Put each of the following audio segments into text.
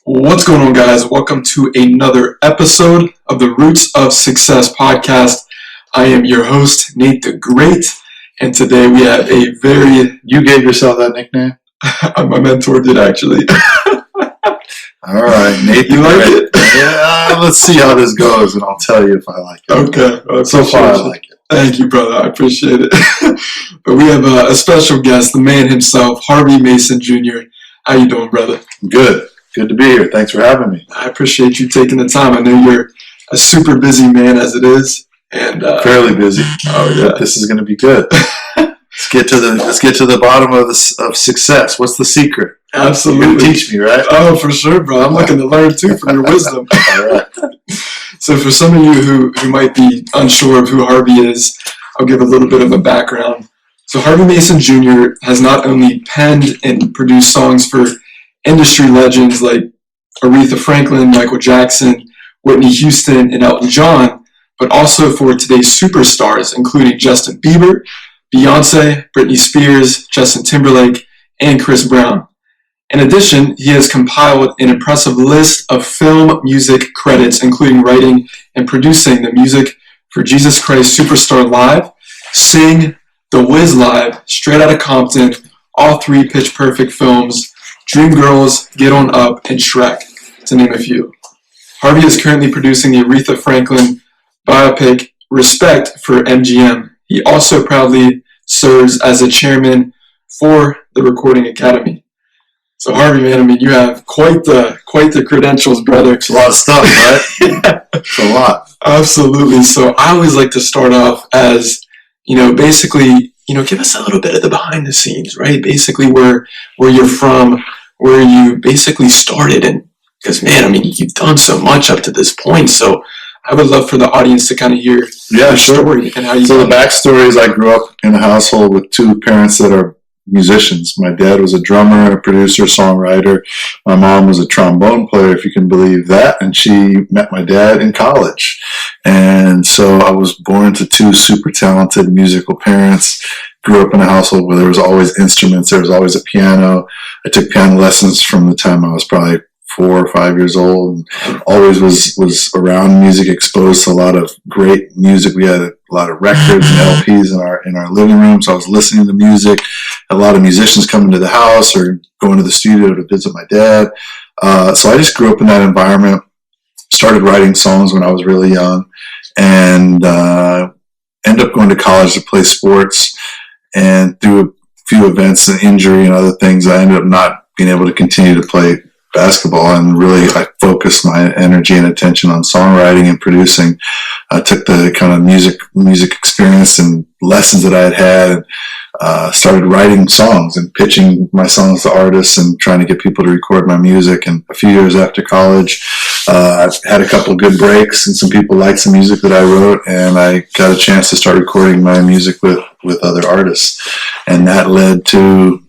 What's going on, guys? Welcome to another episode of the Roots of Success podcast. I am your host, Nate the Great, and today we have a very... You gave yourself that nickname? My mentor did, actually. All right, Nate the You like Great. it? Yeah, let's see how this goes, and I'll tell you if I like it. Okay. So far, I like it. Thank you, brother. I appreciate it. But we have a special guest, the man himself, Harvey Mason Jr. How you doing, brother? Good. Good to be here. Thanks for having me. I appreciate you taking the time. I know you're a super busy man as it is, and Fairly busy. Oh yeah, But this is going to be good. Let's get to the bottom of success. What's the secret? absolutely. You're going to teach me, right? Oh, for sure, bro. I'm looking to learn too from your wisdom. All right. So, for some of you who might be unsure of who Harvey is, I'll give a little bit of a background. So, Harvey Mason Jr. has not only penned and produced songs for industry legends like Aretha Franklin, Michael Jackson, Whitney Houston, and Elton John, but also for today's superstars, including Justin Bieber, Beyonce, Britney Spears, Justin Timberlake, and Chris Brown. In addition, he has compiled an impressive list of film music credits, including writing and producing the music for Jesus Christ Superstar Live, Sing, The Wiz Live, Straight Outta Compton, all three Pitch Perfect films, Dreamgirls, Get On Up, and Shrek, to name a few. Harvey is currently producing the Aretha Franklin biopic Respect for MGM. He also proudly serves as a chairman for the Recording Academy. So Harvey, man, I mean, you have quite the credentials, brother. It's a lot of stuff, right? Yeah. It's a lot. Absolutely. So I always like to start off as, basically, give us a little bit of the behind the scenes, right? Basically where you're from, where you basically started. And because, man, I mean, you've done so much up to this point. So I would love for the audience to kind of hear your story and how you... So the backstory is I grew up in a household with two parents that are musicians. My dad was a drummer, a producer, songwriter. My mom was a trombone player, if you can believe that, and she met my dad in college. And so I was born to two super talented musical parents. Grew up in a household where there was always instruments. There was always a piano. I took piano lessons from the time I was probably 4 or 5 years old, and always was around music, exposed to a lot of great music. We had a lot of records and LPs in our living room, so I was listening to music. A lot of musicians coming to the house or going to the studio to visit my dad. So I just grew up in that environment. Started writing songs when I was really young, and ended up going to college to play sports. And through a few events and injury and other things, I ended up not being able to continue to play basketball, and really I focused my energy and attention on songwriting and producing. I took the kind of music experience and lessons that I had and started writing songs and pitching my songs to artists and trying to get people to record my music. And a few years after college, I had a couple of good breaks and some people liked some music that I wrote, and I got a chance to start recording my music with other artists. And that led to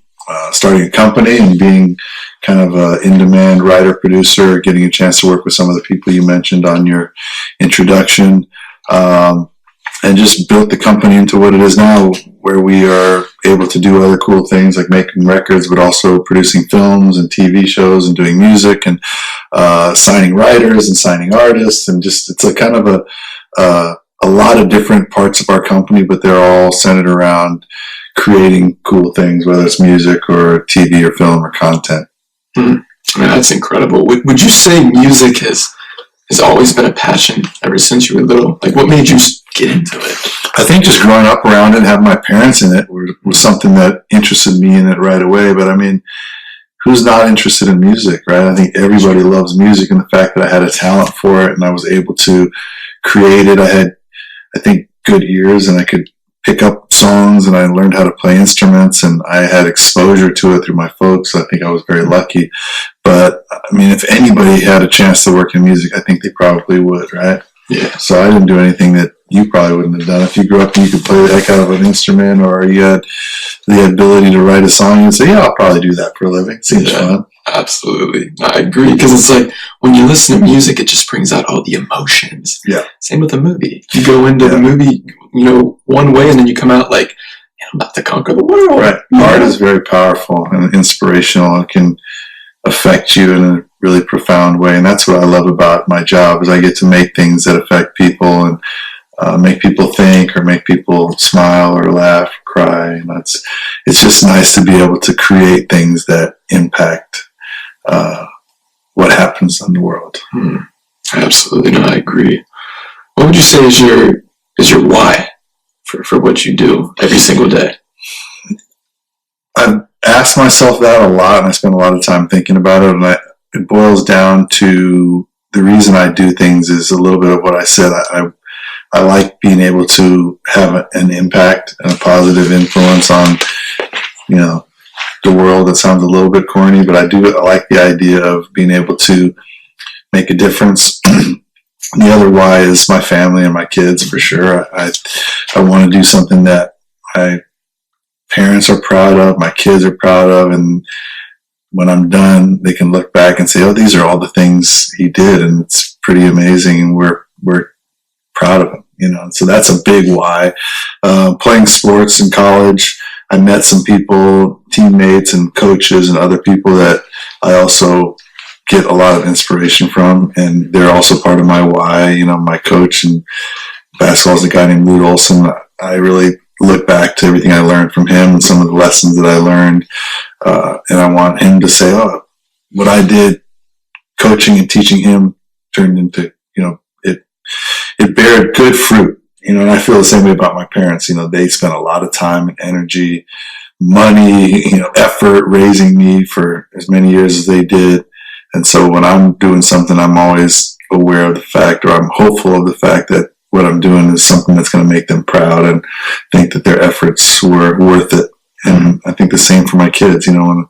starting a company and being kind of an in-demand writer-producer, getting a chance to work with some of the people you mentioned on your introduction, and just built the company into what it is now, where we are able to do other cool things like making records, but also producing films and TV shows and doing music and signing writers and signing artists. And just it's a kind of a lot of different parts of our company, but they're all centered around creating cool things, whether it's music or TV or film or content. Man, that's incredible. Would you say music has always been a passion ever since you were little? Like, what made you get into it? I think just growing up around it and having my parents in it was something that interested me in it right away. But I mean, who's not interested in music, right? I think everybody loves music, and the fact that I had a talent for it and I was able to create it. I had, I think, good ears, and I could pick up songs, and I learned how to play instruments, and I had exposure to it through my folks. I think I was very lucky. But I mean, if anybody had a chance to work in music, I think they probably would, right? Yeah. So I didn't do anything that you probably wouldn't have done. If you grew up and you could play the heck out of an instrument, or you had the ability to write a song, you'd say, yeah, I'll probably do that for a living. Seems fun. Absolutely. I agree, because it's like when you listen to music, it just brings out all the emotions. Yeah. Same with a movie. You go into the movie, one way, and then you come out like, I'm about to conquer the world. Right. Art is very powerful and inspirational. It can affect you in a really profound way. And that's what I love about my job, is I get to make things that affect people and make people think, or make people smile or laugh, or cry. And it's just nice to be able to create things that impact what happens in the world. Absolutely, no, I agree. What would you say is your why for what you do every single day? I've asked myself that a lot, and I spend a lot of time thinking about it. And it boils down to the reason I do things is a little bit of what I said. I like being able to have an impact and a positive influence on, the world. That sounds a little bit corny, but I like the idea of being able to make a difference. The other why is my family and my kids, for sure. I want to do something that my parents are proud of, my kids are proud of, and when I'm done, they can look back and say, "Oh, these are all the things he did," and it's pretty amazing, and we're proud of him. So that's a big why. Playing sports in college, I met some people, teammates and coaches and other people that I also get a lot of inspiration from, and they're also part of my why. My coach in basketball is a guy named Lute Olson. I really look back to everything I learned from him and some of the lessons that I learned, and I want him to say, "Oh, what I did coaching and teaching him turned into, it bared good fruit." And I feel the same way about my parents. They spent a lot of time and energy, money, effort raising me for as many years as they did. And so when I'm doing something, I'm always aware of the fact, or I'm hopeful of the fact, that what I'm doing is something that's going to make them proud and think that their efforts were worth it. And I think the same for my kids. When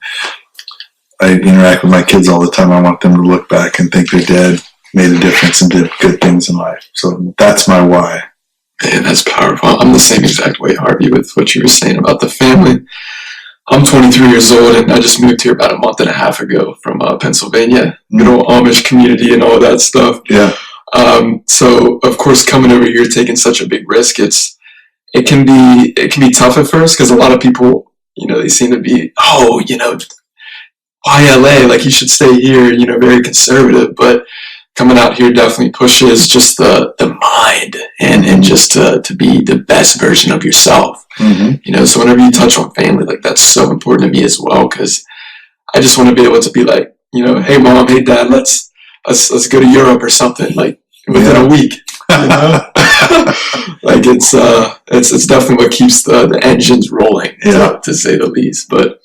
I interact with my kids all the time, I want them to look back and think their dad made a difference and did good things in life. So that's my why. Man, that's powerful. I'm the same exact way, Harvey, with what you were saying about the family. I'm 23 years old, and I just moved here about a month and a half ago from Pennsylvania, good old Amish community and all that stuff. Yeah. So of course, coming over here, taking such a big risk, it can be tough at first, because a lot of people, they seem to be, why LA? Like, you should stay here. Very conservative, but coming out here definitely pushes just the mind and just to be the best version of yourself. Mm-hmm. So whenever you touch on family, like, that's so important to me as well, because I just want to be able to be like, "Hey mom, hey dad, let's go to Europe or something, like, within a week." Like, it's definitely what keeps the engines rolling, to say the least. But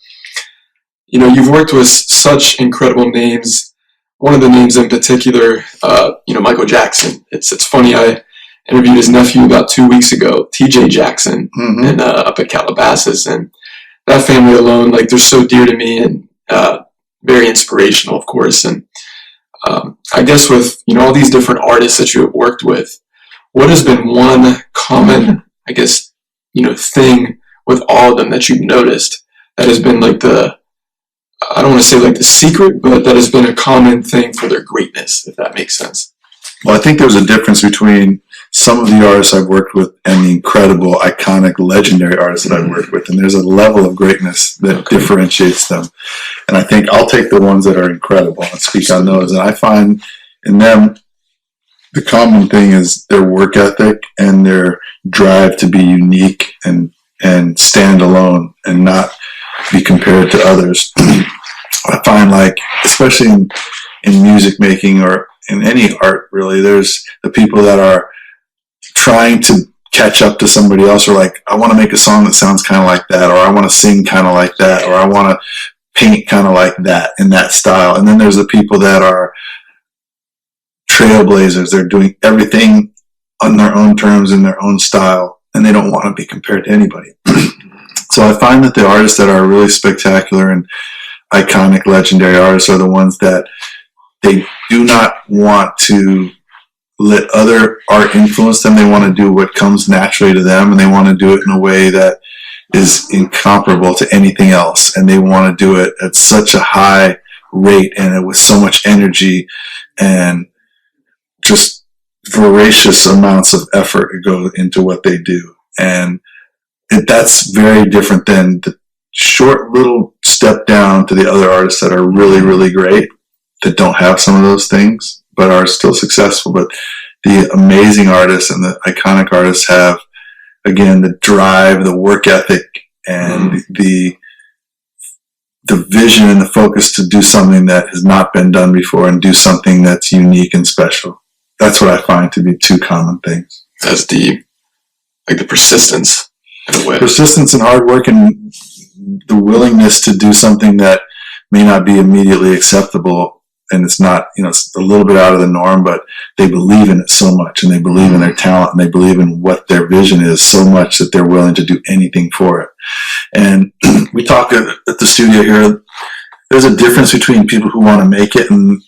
you've worked with such incredible names. One of the names in particular, Michael Jackson. It's funny, I interviewed his nephew about 2 weeks ago, TJ Jackson, and up at Calabasas, and that family alone, like, they're so dear to me, and very inspirational, of course. And I guess with all these different artists that you have worked with, what has been one common, I guess, thing with all of them that you've noticed that has been like I don't want to say like the secret, but that has been a common thing for their greatness, if that makes sense? Well, I think there's a difference between some of the artists I've worked with and the incredible, iconic, legendary artists that I've worked with. And there's a level of greatness that differentiates them. And I think I'll take the ones that are incredible and speak on those. And I find in them, the common thing is their work ethic and their drive to be unique and stand alone and not be compared to others. I find, like, especially in music making or in any art, really, there's the people that are trying to catch up to somebody else, or like, I want to make a song that sounds kind of like that, or I want to sing kind of like that, or I want to paint kind of like that in that style. And then there's the people that are trailblazers. They're doing everything on their own terms in their own style, and they don't want to be compared to anybody. So I find that the artists that are really spectacular and iconic, legendary artists are the ones that they do not want to let other art influence them. They want to do what comes naturally to them, and they want to do it in a way that is incomparable to anything else. And they want to do it at such a high rate and with so much energy and just voracious amounts of effort go into what they do. And that's very different than the short little step down to the other artists that are really, really great. that don't have some of those things, but are still successful. But the amazing artists and the iconic artists have, again, the drive, the work ethic, and the vision and the focus to do something that has not been done before and do something that's unique and special. That's what I find to be two common things. That's deep. Like the persistence in a way. Persistence and hard work, and the willingness to do something that may not be immediately acceptable, and it's not, it's a little bit out of the norm, but they believe in it so much, and they believe in their talent, and they believe in what their vision is so much that they're willing to do anything for it. And we talk at the studio here, there's a difference between people who want to make it and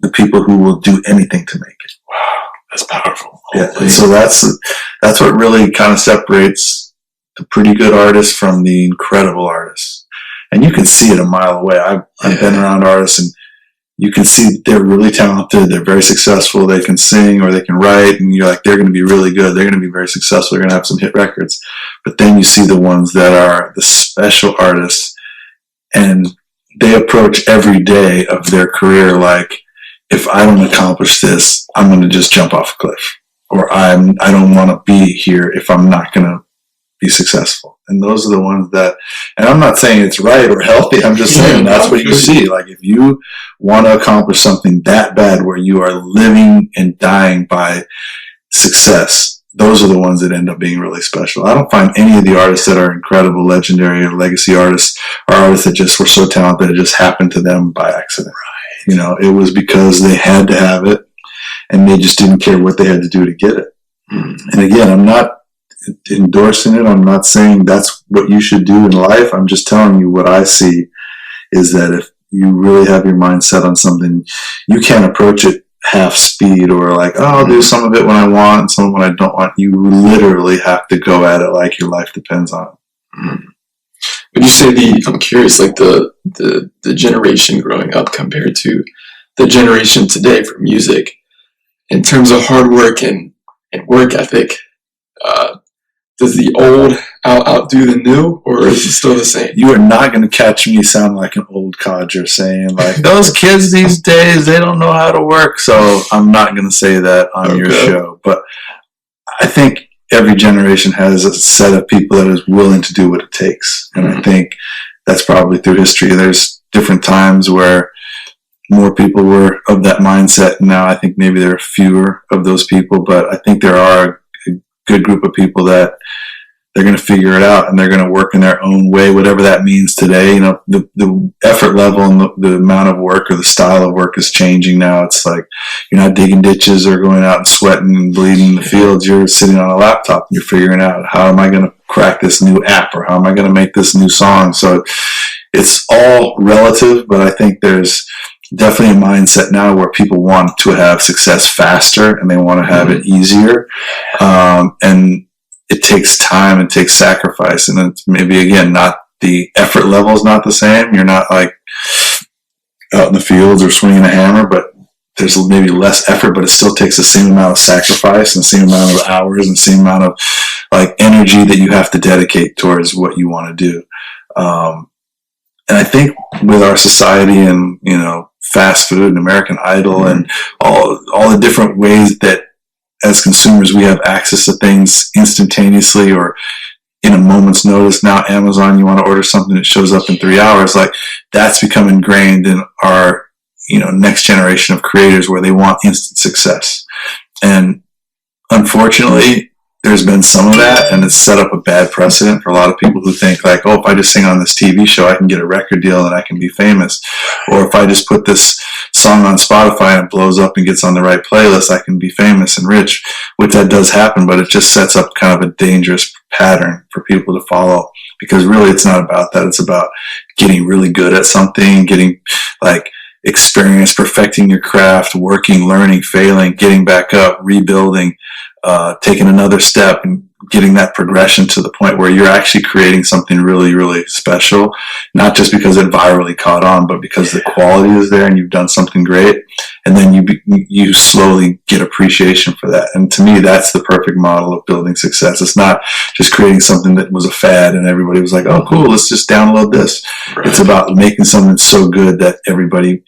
the people who will do anything to make it. Wow, that's powerful. Yeah, and so that's what really kind of separates the pretty good artists from the incredible artists. And you can see it a mile away. I've been around artists, and you can see they're really talented. They're very successful. They can sing or they can write, and you're like, they're going to be really good. They're going to be very successful. They're going to have some hit records. But then you see the ones that are the special artists, and they approach every day of their career like, if I don't accomplish this, I'm going to just jump off a cliff, or I don't want to be here if I'm not going to be successful. And those are the ones that, and I'm not saying it's right or healthy, I'm just saying that's what you see. Like, if you want to accomplish something that bad where you are living and dying by success, those are the ones that end up being really special. I don't find any of the artists that are incredible, legendary, or legacy artists are artists that just were so talented it just happened to them by accident. Right. It was because they had to have it, and they just didn't care what they had to do to get it. And again, I'm not endorsing it. I'm not saying that's what you should do in life. I'm just telling you what I see is that if you really have your mind set on something, you can't approach it half speed or like, oh, I'll do some of it when I want and some when I don't want. You literally have to go at it like your life depends on it. Would you say I'm curious, like the generation growing up compared to the generation today for music, in terms of hard work and work ethic, does the old outdo the new, or is it still the same? You are not going to catch me sound like an old codger saying like, those kids these days, they don't know how to work. So I'm not going to say that on your show. But I think every generation has a set of people that is willing to do what it takes. And I think that's probably through history. There's different times where more people were of that mindset. Now I think maybe there are fewer of those people, but I think there are a good group of people that they're going to figure it out and they're going to work in their own way, whatever that means today. The effort level and the amount of work or the style of work is changing now. It's like you're not digging ditches or going out and sweating and bleeding in the fields. You're sitting on a laptop and you're figuring out, how am I going to crack this new app, or how am I going to make this new song? So it's all relative, but I think there's definitely a mindset now where people want to have success faster and they want to have it easier. And it takes time and takes sacrifice. And it's maybe, again, not the effort level is not the same. You're not like out in the fields or swinging a hammer, but there's maybe less effort, but it still takes the same amount of sacrifice and the same amount of hours and the same amount of like energy that you have to dedicate towards what you want to do. And I think with our society and, fast food and American Idol and all the different ways that as consumers we have access to things instantaneously or in a moment's notice. Now Amazon, you want to order something that shows up in 3 hours, like that's become ingrained in our next generation of creators where they want instant success. And unfortunately there's been some of that, and it's set up a bad precedent for a lot of people who think like, oh, if I just sing on this TV show, I can get a record deal and I can be famous. Or if I just put this song on Spotify and it blows up and gets on the right playlist, I can be famous and rich, which that does happen, but it just sets up kind of a dangerous pattern for people to follow, because really it's not about that. It's about getting really good at something, getting like experience, perfecting your craft, working, learning, failing, getting back up, rebuilding. taking another step and getting that progression to the point where you're actually creating something really, really special, not just because it virally caught on, but because the quality is there and you've done something great. And then you slowly get appreciation for that. And to me, that's the perfect model of building success. It's not just creating something that was a fad and everybody was like, oh, cool, let's just download this. Right. It's about making something so good that everybody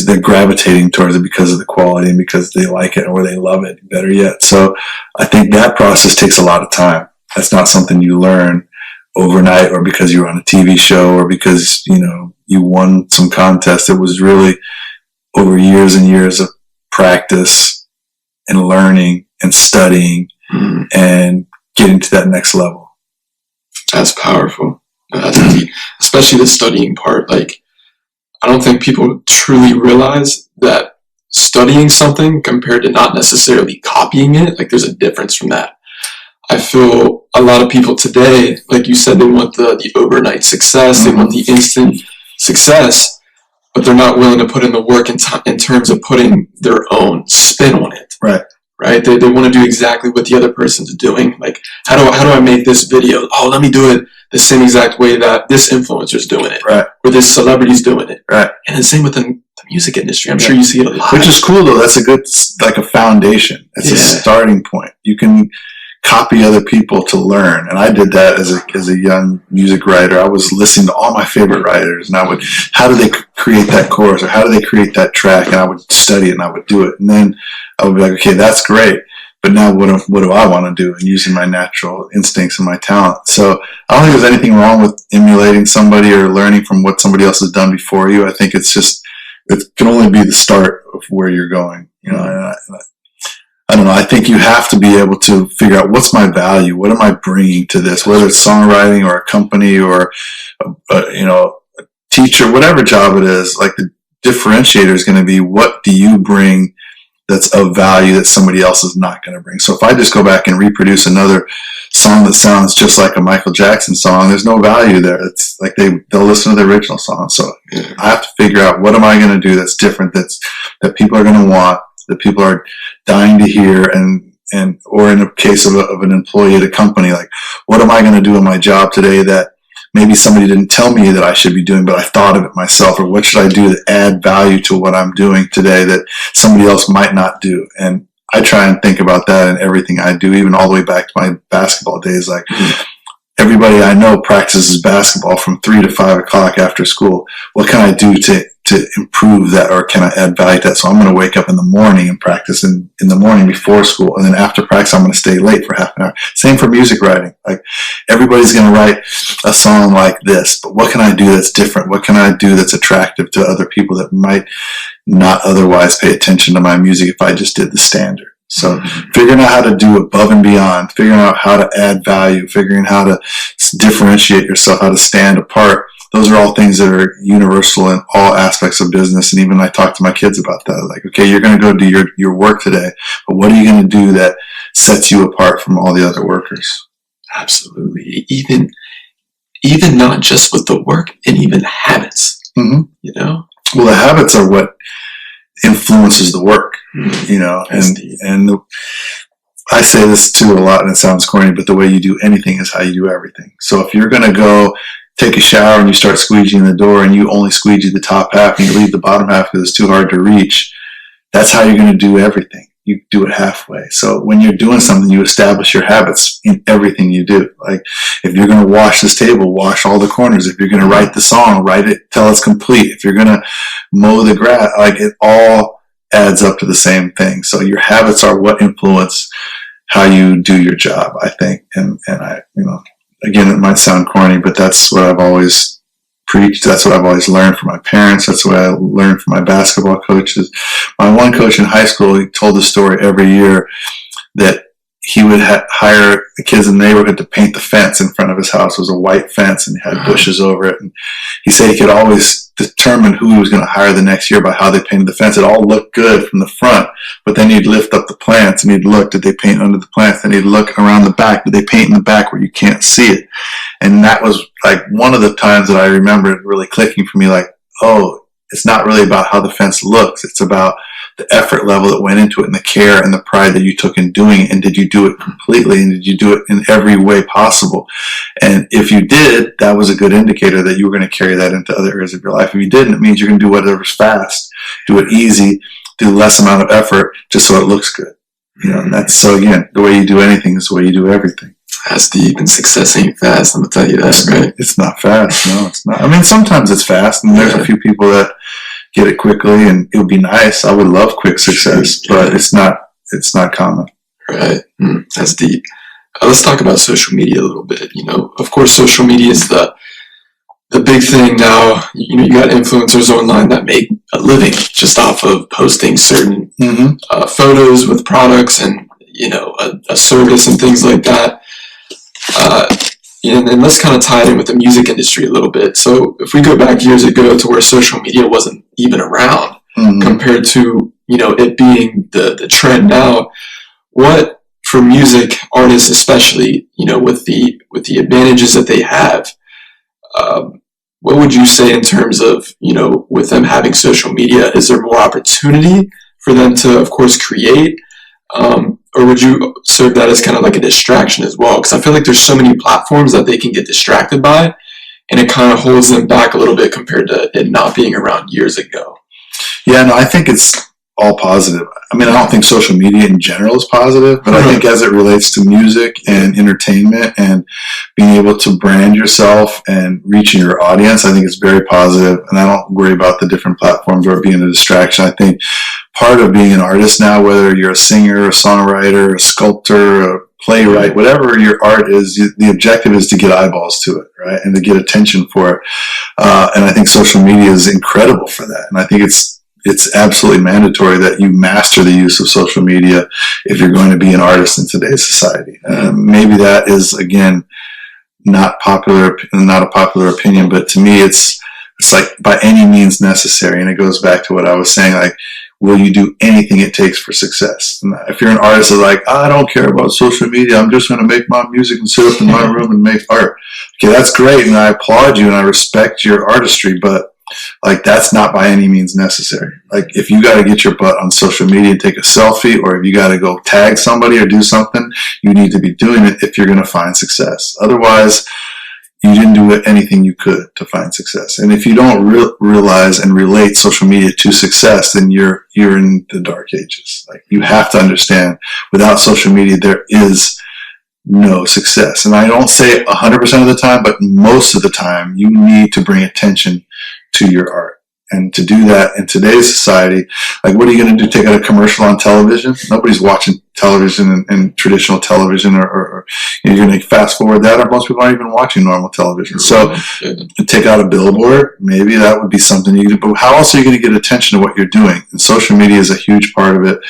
they're gravitating towards it because of the quality and because they like it or they love it, better yet. So I think that process takes a lot of time. That's not something you learn overnight or because you're on a TV show or because, you won some contest. It was really over years and years of practice and learning and studying and getting to that next level. That's powerful. That's deep. Especially the studying part. Like, I don't think people truly realize that studying something compared to not necessarily copying it, like there's a difference from that. I feel a lot of people today, like you said, they want the overnight success, they want the instant success, but they're not willing to put in the work in terms of putting their own spin on it. Right? They want to do exactly what the other person's doing. Like, how do I make this video? Oh, let me do it the same exact way that this influencer's doing it. Right. Or this celebrity's doing it. Right. And the same with the music industry. I'm sure you see it a lot. Which is cool, though. That's a good, like a foundation. It's a starting point. You can copy other people to learn. And I did that as a young music writer. I was listening to all my favorite writers, and how do they create that chorus, or how do they create that track? And I would study it and I would do it. And then I would be like, okay, that's great. But now what do I want to do? And using my natural instincts and my talent. So I don't think there's anything wrong with emulating somebody or learning from what somebody else has done before you. I think it can only be the start of where you're going. I don't know. I think you have to be able to figure out what's my value. What am I bringing to this? Whether it's songwriting or a company or, a teacher, whatever job it is, like the differentiator is going to be what do you bring that's of value that somebody else is not going to bring. So if I just go back and reproduce another song that sounds just like a Michael Jackson song, there's no value there. It's like they'll listen to the original song. So I have to figure out what am I going to do that's different, that people are going to want, that people are dying to hear, and or in a case of an employee at a company, like what am I going to do in my job today that maybe somebody didn't tell me that I should be doing, but I thought of it myself, or what should I do to add value to what I'm doing today that somebody else might not do? And I try and think about that in everything I do, even all the way back to my basketball days. Like everybody I know practices basketball from 3 to 5 o'clock after school. What can I do to improve that, or can I add value to that? So I'm going to wake up in the morning and practice in the morning before school. And then after practice, I'm going to stay late for half an hour. Same for music writing. Like everybody's going to write a song like this, but what can I do that's different? What can I do that's attractive to other people that might not otherwise pay attention to my music if I just did the standard? So figuring out how to do above and beyond, figuring out how to add value, figuring how to differentiate yourself, how to stand apart. Those are all things that are universal in all aspects of business. And even I talk to my kids about that. Like, okay, you're going to go do your work today, but what are you going to do that sets you apart from all the other workers? Absolutely. Even not just with the work, and even habits, Well, the habits are what influences the work, and I say this too a lot, and it sounds corny, but the way you do anything is how you do everything. So if you're going to go take a shower and you start squeegeeing the door and you only squeegee the top half and you leave the bottom half because it's too hard to reach, that's how you're going to do everything. You do it halfway. So when you're doing something, you establish your habits in everything you do. Like if you're going to wash this table, wash all the corners. If you're going to write the song, write it till it's complete. If you're going to mow the grass, like it all adds up to the same thing. So your habits are what influence how you do your job, I think. And I, again, it might sound corny, but that's what I've always preached. That's what I've always learned from my parents. That's what I learned from my basketball coaches. My one coach in high school, he told the story every year that he would hire the kids in the neighborhood to paint the fence in front of his house. It was a white fence and it had bushes over it. And he said he could always determine who he was going to hire the next year by how they painted the fence. It all looked good from the front, but then he'd lift up the plants and he'd look, did they paint under the plants? Then he'd look around the back, did they paint in the back where you can't see it? And that was like one of the times that I remember it really clicking for me, like, oh, it's not really about how the fence looks. It's about the effort level that went into it and the care and the pride that you took in doing it. And did you do it completely? And did you do it in every way possible? And if you did, that was a good indicator that you were going to carry that into other areas of your life. If you didn't, it means you're going to do whatever's fast, do it easy, do less amount of effort just so it looks good. And that's, so again, the way you do anything is the way you do everything. That's deep, and success ain't fast. I'm gonna tell you that, right? It's not fast. No, it's not. I mean, sometimes it's fast, and there's a few people that get it quickly, and it would be nice. I would love quick success, but it's not common. Right. That's deep. Let's talk about social media a little bit. Of course, social media is the big thing now. You got influencers online that make a living just off of posting certain photos with products and a service and things like that. And let's kind of tie it in with the music industry a little bit. So if we go back years ago to where social media wasn't even around compared to, it being the trend now, what for music artists, especially, with the advantages that they have, what would you say in terms of, with them having social media, is there more opportunity for them to, of course, create? Or would you serve that as kind of like a distraction as well? Because I feel like there's so many platforms that they can get distracted by, and it kind of holds them back a little bit compared to it not being around years ago. Yeah, no, I think it's all positive. I mean, I don't think social media in general is positive, but I think as it relates to music and entertainment and being able to brand yourself and reaching your audience, I think it's very positive, and I don't worry about the different platforms or being a distraction. I think part of being an artist now, whether you're a singer, a songwriter, a sculptor, a playwright, whatever your art is, the objective is to get eyeballs to it, right? And to get attention for it. And I think social media is incredible for that. And I think it's absolutely mandatory that you master the use of social media if you're going to be an artist in today's society. Maybe that is, again, not a popular opinion, but to me, it's like by any means necessary. And it goes back to what I was saying, like, will you do anything it takes for success? And if you're an artist that's like, I don't care about social media, I'm just going to make my music and sit up in my room and make art. Okay, that's great, and I applaud you and I respect your artistry, but like, that's not by any means necessary. Like, if you got to get your butt on social media and take a selfie, or if you got to go tag somebody or do something, you need to be doing it if you're going to find success. Otherwise, you didn't do anything you could to find success. And if you don't realize and relate social media to success, then you're in the dark ages. Like, you have to understand, without social media, there is no success. And I don't say 100% of the time, but most of the time, you need to bring attention to your art. And to do that in today's society, like, what are you going to do? Take out a commercial on television? Nobody's watching television and traditional television, or you're going to fast forward that, or most people aren't even watching normal television. So take out a billboard, maybe that would be something you do. But how else are you going to get attention to what you're doing? And social media is a huge part of it.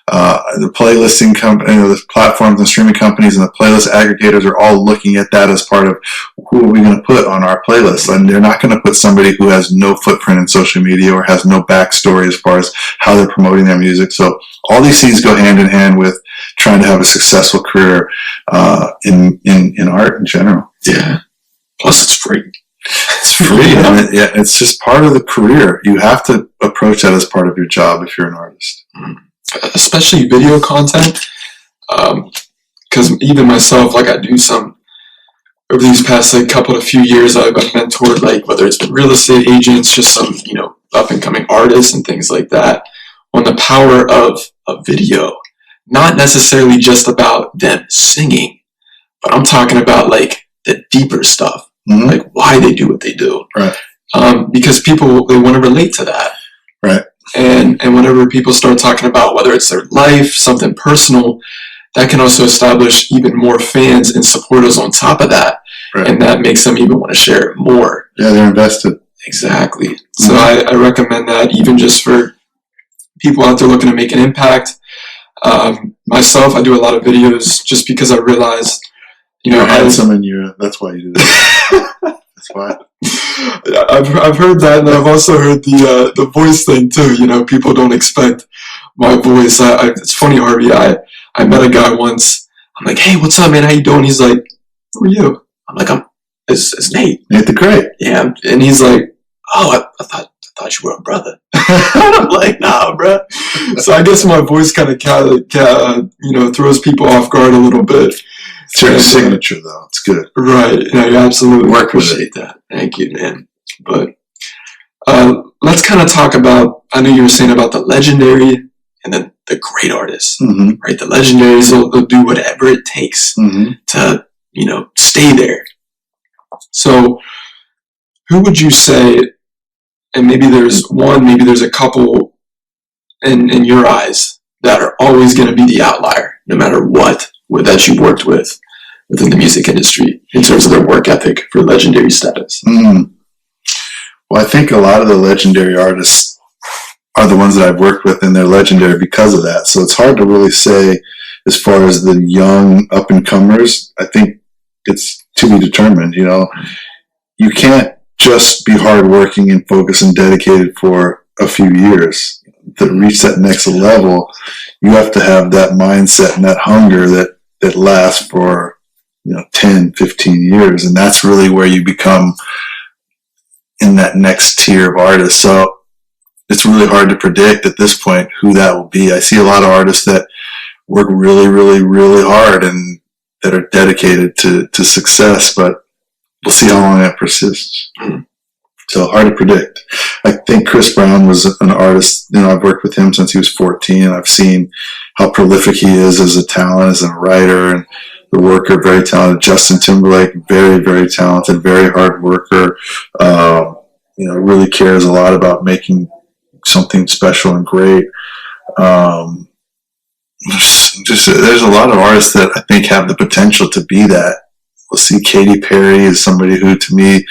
The playlisting company, the platforms and streaming companies and the playlist aggregators are all looking at that as part of, who are we going to put on our playlist? And they're not going to put somebody who has no footprint in social media or has no backstory as far as how they're promoting their music. So all these things go hand in hand with trying to have a successful career in art in general. Yeah. Plus, it's free. It's free. It's just part of the career. You have to approach that as part of your job if you're an artist. Especially video content. Because even myself, like, I do some, over these past few years, I've been mentored, like, whether it's been real estate agents, just some, up and coming artists and things like that, on the power of a video. Not necessarily just about them singing, but I'm talking about, like, the deeper stuff, like why they do what they do. Right. Because people, they want to relate to that. Right. And whenever people start talking about whether it's their life, something personal, that can also establish even more fans and supporters on top of that. Right. And that makes them even want to share it more. Yeah, they're invested. Exactly. So I recommend that, even just for people out there looking to make an impact. Myself, I do a lot of videos just because I realized, you're handsome and that's why you do that. That's why. I've heard that, and I've also heard the voice thing too. People don't expect my voice. It's funny, Harvey. I met a guy once. I'm like, hey, what's up, man? How you doing? He's like, who are you? I'm like, it's Nate. Nate the Great. Yeah, and he's like, oh, I thought thought you were a brother. I'm like, nah, bro. So I guess my voice kind of throws people off guard a little bit. It's your signature, though. It's good. Right. Yeah, I absolutely appreciate that. Thank you, man. But let's kind of talk about, I know you were saying about the legendary and then the great artists, right? The legendaries will do whatever it takes to, stay there. So who would you say, and maybe there's a couple in your eyes that are always going to be the outlier, no matter what that you've worked with within the music industry in terms of their work ethic for legendary status? Well, I think a lot of the legendary artists are the ones that I've worked with, and they're legendary because of that. So it's hard to really say as far as the young up-and-comers. I think it's to be determined, You can't just be hardworking and focused and dedicated for a few years. To reach that next level, you have to have that mindset and that hunger that lasts for 10, 15 years. And that's really where you become in that next tier of artists. So it's really hard to predict at this point who that will be. I see a lot of artists that work really, really, really hard and that are dedicated to success, but we'll see how long that persists. So hard to predict. I think Chris Brown was an artist. I've worked with him since he was 14. I've seen how prolific he is as a talent, as a writer and the worker, very talented. Justin Timberlake, very, very talented, very hard worker. Really cares a lot about making something special and great. There's a lot of artists that I think have the potential to be that. We'll see Katy Perry is somebody who, to me,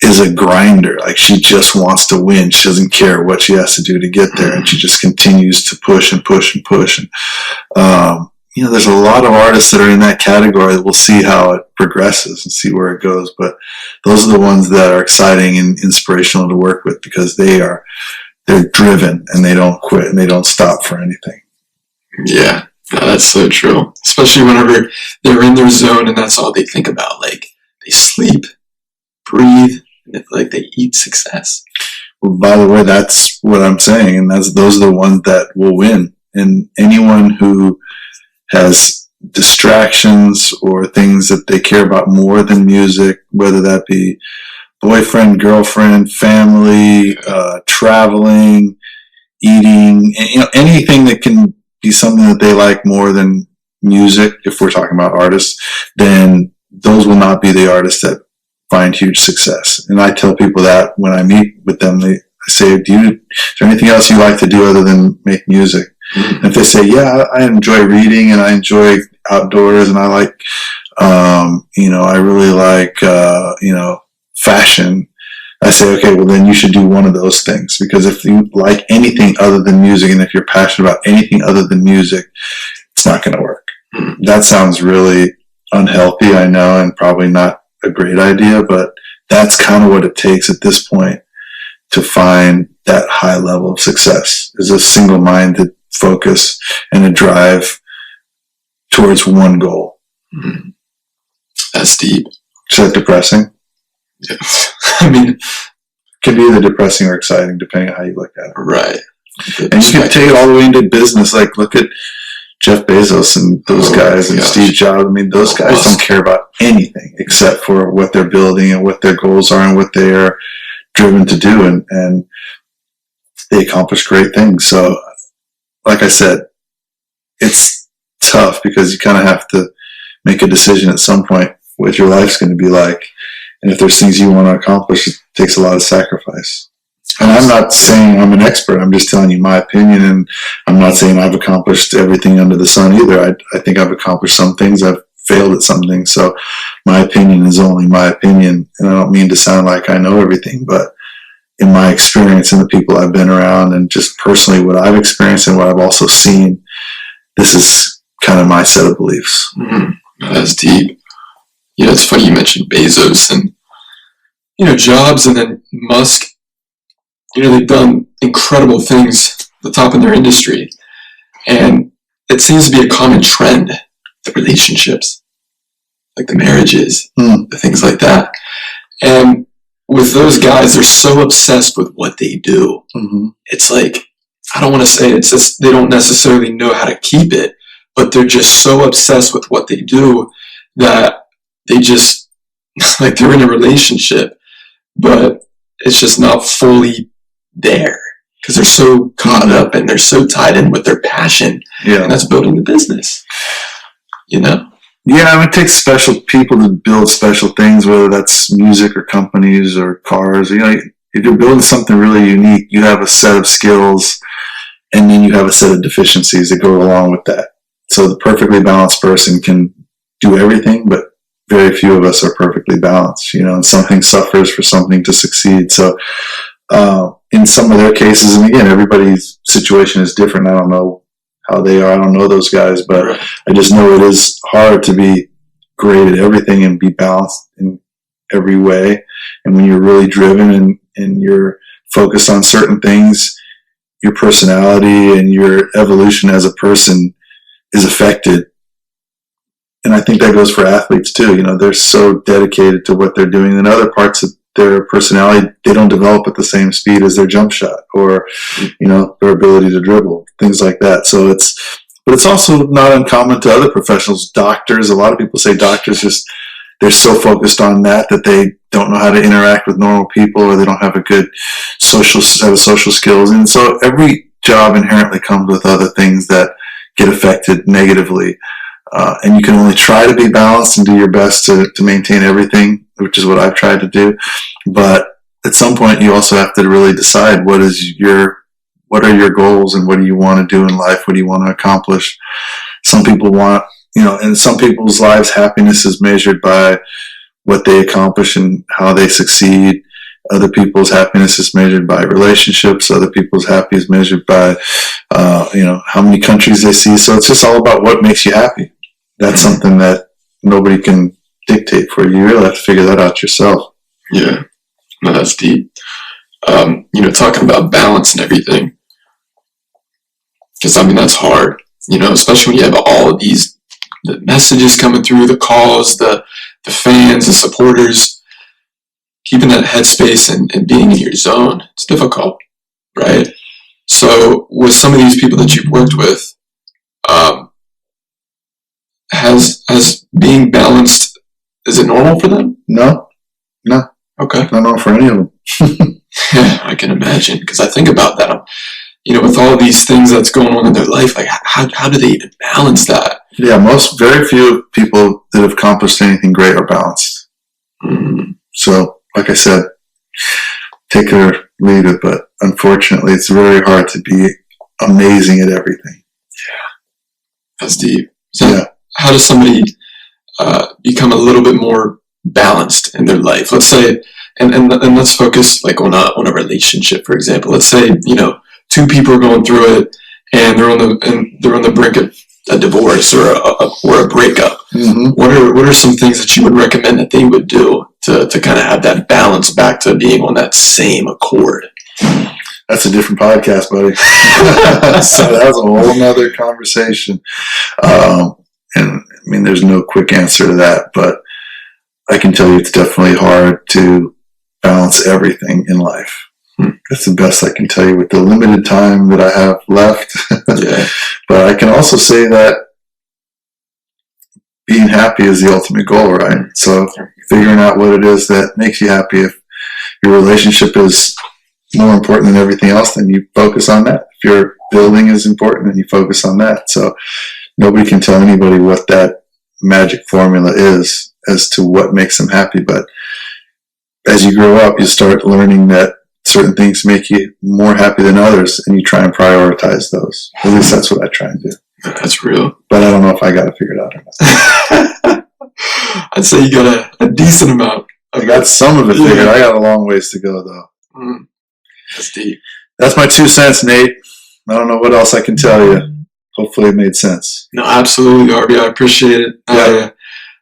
is a grinder. Like, she just wants to win. She doesn't care what she has to do to get there, and she just continues to push and push and push. And there's a lot of artists that are in that category. We'll see how it progresses and see where it goes. But those are the ones that are exciting and inspirational to work with because they're driven and they don't quit and they don't stop for anything. Yeah, that's so true. Especially whenever they're in their zone and that's all they think about. Like, they sleep, breathe, and they eat success. Well, by the way, that's what I'm saying, and those are the ones that will win. And anyone who has distractions or things that they care about more than music, whether that be boyfriend, girlfriend, family, traveling, eating, anything that can be something that they like more than music, if we're talking about artists, then those will not be the artists that find huge success. And I tell people that when I meet with them, I say, is there anything else you like to do other than make music? And if they say, yeah, I enjoy reading and I enjoy outdoors and I like, I really like, fashion. I say, okay, well then you should do one of those things, because if you like anything other than music and if you're passionate about anything other than music, it's not going to work. That sounds really unhealthy, I know, and probably not a great idea, but that's kind of what it takes at this point to find that high level of success, is a single-minded focus and a drive towards one goal. That's deep. Is that depressing? Yeah. I mean, it can be either depressing or exciting depending on how you look at it. Right. And you can take it all the way into business. Like, look at Jeff Bezos and those guys and Steve Jobs. I mean, those guys don't care about anything except for what they're building and what their goals are and what they are driven to do. And they accomplish great things. So, like I said, it's tough because you kind of have to make a decision at some point what your life's going to be like. And if there's things you want to accomplish, it takes a lot of sacrifice. And I'm not saying I'm an expert. I'm just telling you my opinion. And I'm not saying I've accomplished everything under the sun either. I think I've accomplished some things. I've failed at some things. So my opinion is only my opinion. And I don't mean to sound like I know everything, but in my experience and the people I've been around and just personally what I've experienced and what I've also seen, this is kind of my set of beliefs. That's deep. Yeah, it's funny you mentioned Bezos and, Jobs and then Musk. They've done incredible things at the top of their industry. And it seems to be a common trend, the relationships, like the marriages, the things like that. And with those guys, they're so obsessed with what they do. Mm-hmm. It's like, I don't want to say it's just they don't necessarily know how to keep it, but they're just so obsessed with what they do that they just, like, they're in a relationship, but it's just not fully there because they're so caught up and they're so tied in with their passion. Yeah. And that's building the business, you know? Yeah, I mean, it takes special people to build special things, whether that's music or companies or cars. You know, if you're building something really unique, you have a set of skills and then you have a set of deficiencies that go along with that. So the perfectly balanced person can do everything, but very few of us are perfectly balanced, you know, and something suffers for something to succeed. So in some of their cases, and again, everybody's situation is different. I don't know how they are. I don't know those guys, but I just know it is hard to be great at everything and be balanced in every way. And when you're really driven and you're focused on certain things, your personality and your evolution as a person is affected. And I think that goes for athletes too. You know, they're so dedicated to what they're doing, and other parts of their personality, they don't develop at the same speed as their jump shot or, you know, their ability to dribble, things like that. So but it's also not uncommon to other professionals. Doctors, a lot of people say doctors they're so focused on that they don't know how to interact with normal people, or they don't have a good set of social skills. And so every job inherently comes with other things that get affected negatively. And you can only try to be balanced and do your best to maintain everything, which is what I've tried to do. But at some point, you also have to really decide what are your goals and what do you want to do in life? What do you want to accomplish? Some people want, you know, in some people's lives, happiness is measured by what they accomplish and how they succeed. Other people's happiness is measured by relationships. Other people's happiness is measured by, you know, how many countries they see. So it's just all about what makes you happy. That's something that nobody can dictate for you. You really have to figure that out yourself. Yeah, no, that's deep. You know, talking about balance and everything, because I mean that's hard. You know, especially when you have all of the messages coming through, the calls, the fans, the supporters. Keeping that headspace and being in your zone, it's difficult, right? So with some of these people that you've worked with, has being balanced, is it normal for them? No. Okay. Not normal for any of them. Yeah, I can imagine, because I think about that. You know, with all these things that's going on in their life, like how do they even balance that? Yeah, very few people that have accomplished anything great are balanced. Mm-hmm. So, like I said, take it or leave it, but unfortunately, it's very hard to be amazing at everything. Yeah, that's deep. So yeah. How does somebody become a little bit more balanced in their life? Let's say, and let's focus like on a relationship, for example. Let's say, you know, two people are going through it, and they're on the brink of a divorce or a breakup. Mm-hmm. What are some things that you would recommend that they would do to kind of have that balance back to being on that same accord? That's a different podcast, buddy. So that's a whole nother conversation. And I mean, there's no quick answer to that, but I can tell you it's definitely hard to balance everything in life. That's the best I can tell you with the limited time that I have left. Yeah. But I can also say that being happy is the ultimate goal, right? So figuring out what it is that makes you happy. If your relationship is more important than everything else, then you focus on that. If your building is important, then you focus on that. So nobody can tell anybody what that magic formula is as to what makes them happy. But as you grow up, you start learning that certain things make you more happy than others, and you try and prioritize those. At least that's what I try and do. That's real. But I don't know if I got it figured out or not. I'd say you got a decent amount. I got some of it figured. I got a long ways to go, though. That's deep. That's my 2 cents, Nate. I don't know what else I can tell you. Hopefully it made sense. No, absolutely, Harvey. I appreciate it. Yeah.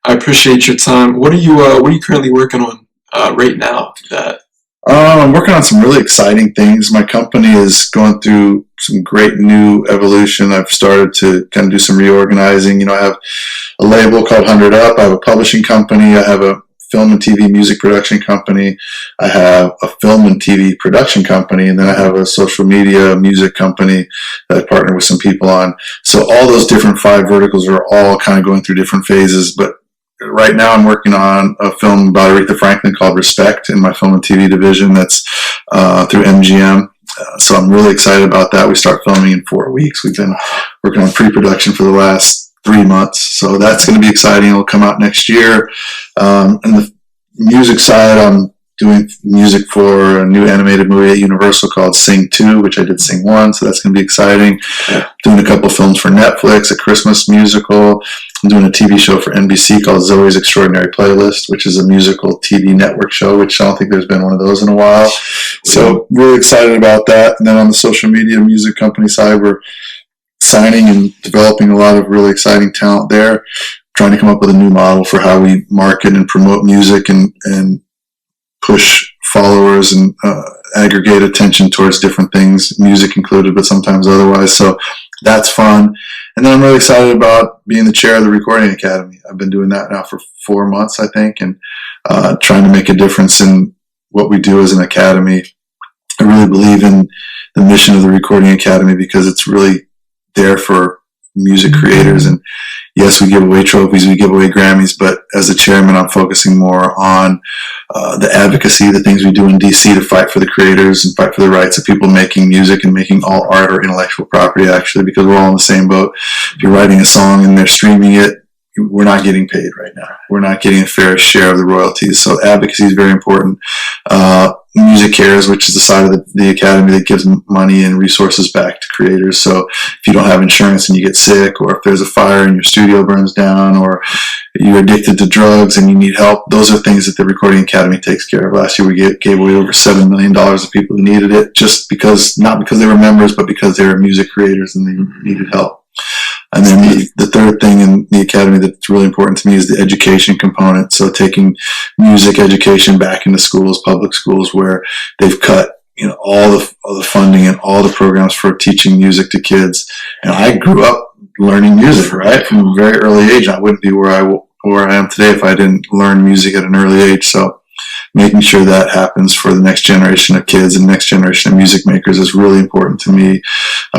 I appreciate your time. What are you currently working on right now? I'm working on some really exciting things. My company is going through some great new evolution. I've started to kind of do some reorganizing. You know, I have a label called 100 Up. I have a publishing company. I have a film and TV music production company. I have a film and TV production company, and then I have a social media music company that I partner with some people on. So all those different 5 verticals are all kind of going through different phases. But right now I'm working on a film about Aretha Franklin called Respect in my film and TV division. That's through MGM. So I'm really excited about that. We start filming in 4 weeks. We've been working on pre-production for the last 3 months. So that's going to be exciting. It'll come out next year. And the music side, I'm doing music for a new animated movie at Universal called Sing 2, which I did Sing 1. So that's going to be exciting. Doing a couple films for Netflix, a Christmas musical. I'm doing a TV show for NBC called Zoe's Extraordinary Playlist, which is a musical TV network show, which I don't think there's been one of those in a while. So really excited about that. And then on the social media music company side, we're signing and developing a lot of really exciting talent there, trying to come up with a new model for how we market and promote music and push followers and aggregate attention towards different things, music included, but sometimes otherwise. So that's fun. And then I'm really excited about being the chair of the Recording Academy. I've been doing that now for 4 months, I think, and trying to make a difference in what we do as an academy. I really believe in the mission of the Recording Academy because it's really there for music creators. And yes, we give away trophies, we give away Grammys, but as a chairman, I'm focusing more on the advocacy, the things we do in DC to fight for the creators and fight for the rights of people making music and making all art or intellectual property, actually, because we're all in the same boat. If you're writing a song and they're streaming it, we're not getting paid right now. We're not getting a fair share of the royalties. So advocacy is very important. Music Cares, which is the side of the academy that gives money and resources back to creators. So if you don't have insurance and you get sick, or if there's a fire and your studio burns down, or you're addicted to drugs and you need help, those are things that the Recording Academy takes care of. Last year we gave away over $7 million to people who needed it, just because, not because they were members, but because they were music creators and they needed help. And then the third thing in the academy that's really important to me is the education component. So taking music education back into schools, public schools, where they've cut, all the funding and all the programs for teaching music to kids. And I grew up learning music, right, from a very early age. I wouldn't be where I am today if I didn't learn music at an early age. So making sure that happens for the next generation of kids and next generation of music makers is really important to me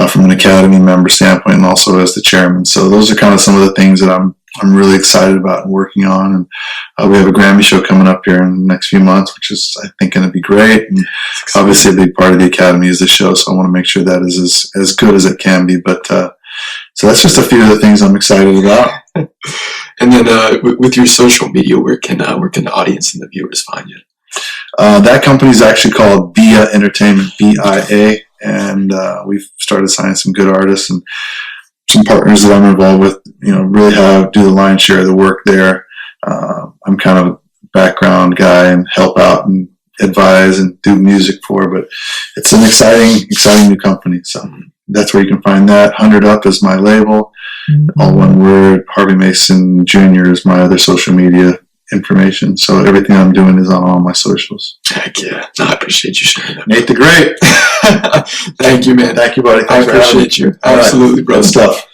from an academy member standpoint and also as the chairman. So those are kind of some of the things that I'm really excited about and working on. And we have a Grammy show coming up here in the next few months, which is, I think, going to be great. And obviously a big part of the academy is the show, so I want to make sure that is as good as it can be. But so that's just a few of the things I'm excited about. And then with your social media, where can the audience and the viewers find you? That company is actually called BIA Entertainment, BIA, and we've started signing some good artists and some partners that I'm involved with. Really do the lion's share of the work there. I'm kind of a background guy and help out and advise and do music for, but it's an exciting new company. So that's where you can find that. 100 Up is my label. All one word. Harvey Mason Jr. is my other social media information. So everything I'm doing is on all my socials. Heck yeah. No, I appreciate you sharing that. Nate the Great. Thank you, man. Thank you, buddy. I appreciate you. Absolutely, brother. Good stuff.